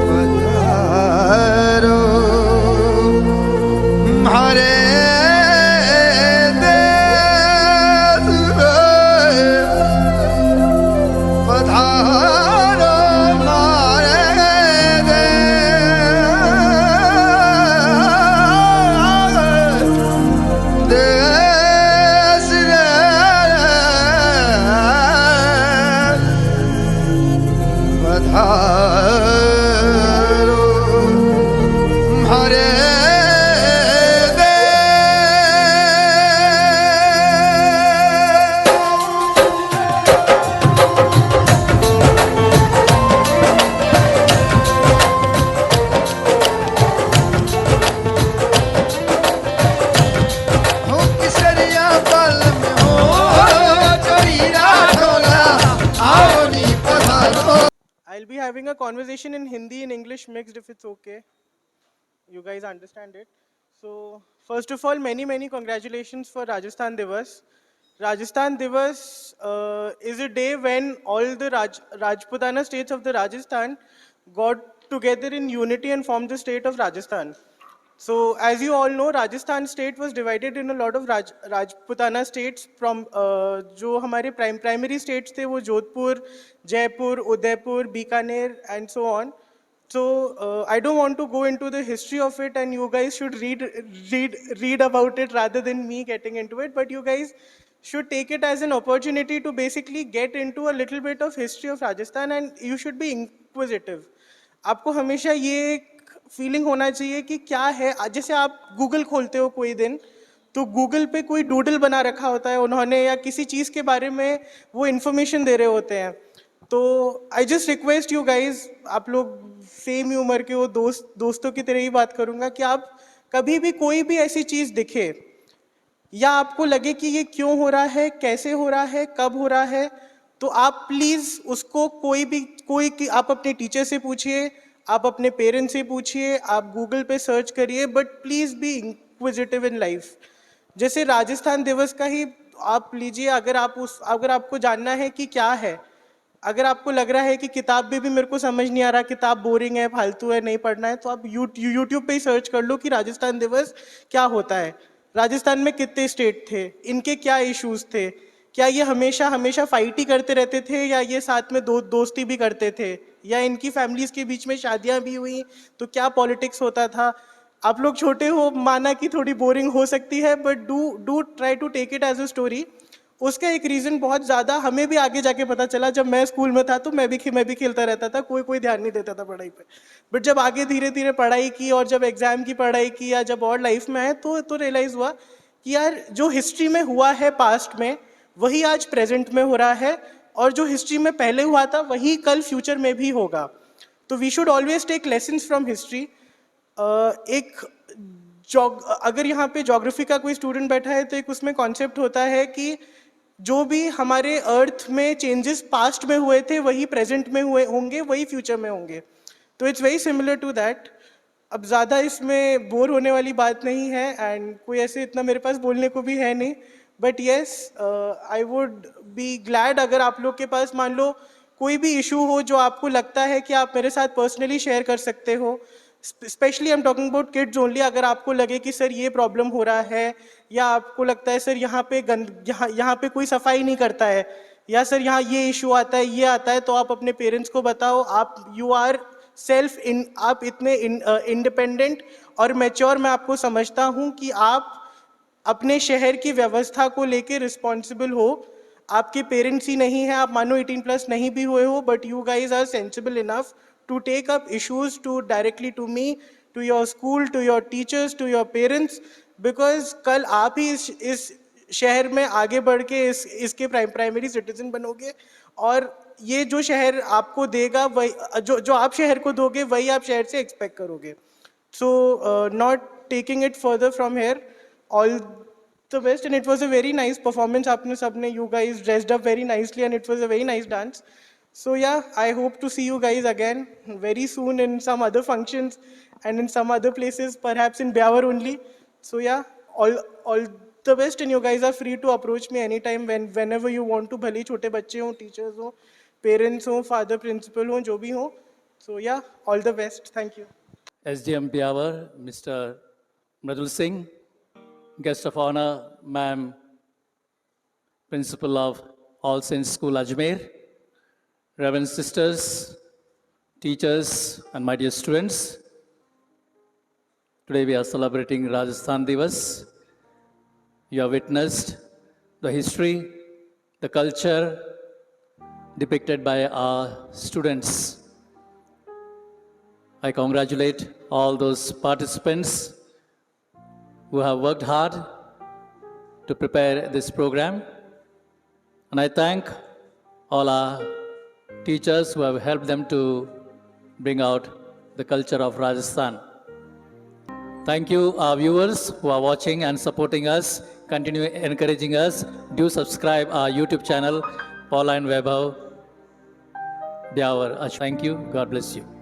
पधारो हरे देश पधारो हमारे देश रे पधारो हरे हो किसरिया पल में हो चोरीरा ढोला आओ नी पधारो I'll be having a conversation in Hindi and English mixed if it's okay. You guys understand it. So, first of all, many congratulations for Rajasthan Divas. Rajasthan Divas is a day when all the Rajputana states of the Rajasthan got together in unity and formed the state of Rajasthan. So, as you all know, Rajasthan state was divided in a lot of Rajputana states from जो हमारे primary states थे वो Jodhpur, Jaipur, Udaipur, Bikaner and so on. So I don't want to go into the history of it, and you guys should read about it rather than me getting into it. But you guys should take it as an opportunity to basically get into a little bit of history of Rajasthan, and you should be inquisitive. आपको हमेशा ये फीलिंग होना चाहिए कि क्या है, जैसे आप गूगल खोलते हो कोई दिन तो गूगल पे कोई डूडल बना रखा होता है उन्होंने या किसी चीज़ के बारे में वो इन्फॉर्मेशन दे रहे होते हैं. तो I just request you guys, आप लोग सेम ही उम्र के हो, दोस्तों की तरह ही बात करूँगा कि आप कभी भी कोई भी ऐसी चीज़ दिखे या आपको लगे कि ये क्यों हो रहा है, कैसे हो रहा है, कब हो रहा है, तो आप प्लीज़ उसको कोई आप अपने टीचर से पूछिए, आप अपने पेरेंट्स से पूछिए, आप गूगल पे सर्च करिए, but please be inquisitive in life. जैसे राजस्थान दिवस का ही आप लीजिए, अगर आपको जानना है कि क्या है, अगर आपको लग रहा है कि किताब में भी मेरे को समझ नहीं आ रहा, किताब बोरिंग है, फालतू है, नहीं पढ़ना है, तो आप यूट्यूब पे ही सर्च कर लो कि राजस्थान दिवस क्या होता है. राजस्थान में कितने स्टेट थे, इनके क्या इश्यूज थे, क्या ये हमेशा हमेशा फाइट ही करते रहते थे या ये साथ में दोस्ती भी करते थे, या इनकी फैमिलीज के बीच में शादियां भी हुई तो क्या पॉलिटिक्स होता था। आप लोग छोटे हो, माना कि थोड़ी बोरिंग हो सकती है, but do try to take it as a story. उसका एक रीज़न बहुत ज़्यादा हमें भी आगे जाके पता चला, जब मैं स्कूल में था तो मैं भी खेलता रहता था, कोई ध्यान नहीं देता था पढ़ाई पे। बट जब आगे धीरे धीरे पढ़ाई की और जब एग्ज़ाम की पढ़ाई की या जब और लाइफ में आए तो रियलाइज़ हुआ कि यार जो हिस्ट्री में हुआ है पास्ट में वही आज प्रेजेंट में हो रहा है, और जो हिस्ट्री में पहले हुआ था वही कल फ्यूचर में भी होगा। तो we should always take lessons from history. अगर यहाँ पे ज्योग्राफी का कोई स्टूडेंट बैठा है तो एक उसमें कॉन्सेप्ट होता है कि जो भी हमारे अर्थ में चेंजेस पास्ट में हुए थे वही प्रेजेंट में हुए होंगे, वही फ्यूचर में होंगे। तो it's very similar to that. अब ज़्यादा इसमें बोर होने वाली बात नहीं है, एंड कोई ऐसे इतना मेरे पास बोलने को भी है नहीं। But yes, I would be glad अगर आप लोग के पास मान लो कोई भी इशू हो जो आपको लगता है कि आप मेरे साथ पर्सनली शेयर कर सकते हो। Specially I am talking about kids only. अगर आपको लगे कि सर ये प्रॉब्लम हो रहा है, या आपको लगता है सर यहाँ पे कोई सफाई नहीं करता है, या सर यहाँ ये इशू आता है, ये आता है, तो आप अपने पेरेंट्स को बताओ। आप आप इतने इंडिपेंडेंट और मैच्योर मैं आपको समझता हूँ कि आप अपने शहर की व्यवस्था को लेके रिस्पॉन्सिबल हो। आपके पेरेंट्स ही नहीं हैं, आप मानो 18+ नहीं भी हुए हो, but you guys are sensible enough to take up issues directly to me, to your school, to your teachers, to your parents, because कल आप ही इस शहर में आगे बढ़ के इसके प्राइमरी सिटीजन बनोगे, और ये जो शहर आपको देगा वही जो आप शहर को दोगे वही आप शहर से एक्सपेक्ट करोगे। So not taking it further from here, all the best, and it was a very nice performance. आपने सबने, you guys dressed up very nicely and it was a very nice dance. So yeah, I hope to see you guys again very soon in some other functions and in some other places, perhaps in Byawar only. So yeah, all the best, and you guys are free to approach me anytime whenever you want to. भले छोटे बच्चे हो, teachers हो, parents हो, father principal हो, जो भी हो. So yeah, all the best. Thank you. SDM Byawar, Mr. Mridul Singh, guest of honor, Ma'am, Principal of All Saints School, Ajmer. Reverend sisters, teachers, and my dear students, today we are celebrating Rajasthan Divas. You have witnessed the history, the culture depicted by our students. I congratulate all those participants who have worked hard to prepare this program, and I thank all our teachers who have helped them to bring out the culture of Rajasthan. Thank you, our viewers who are watching and supporting us. Continue encouraging us. Do subscribe our YouTube channel, Paula and Vaibhav Byawar. Thank you. God bless you.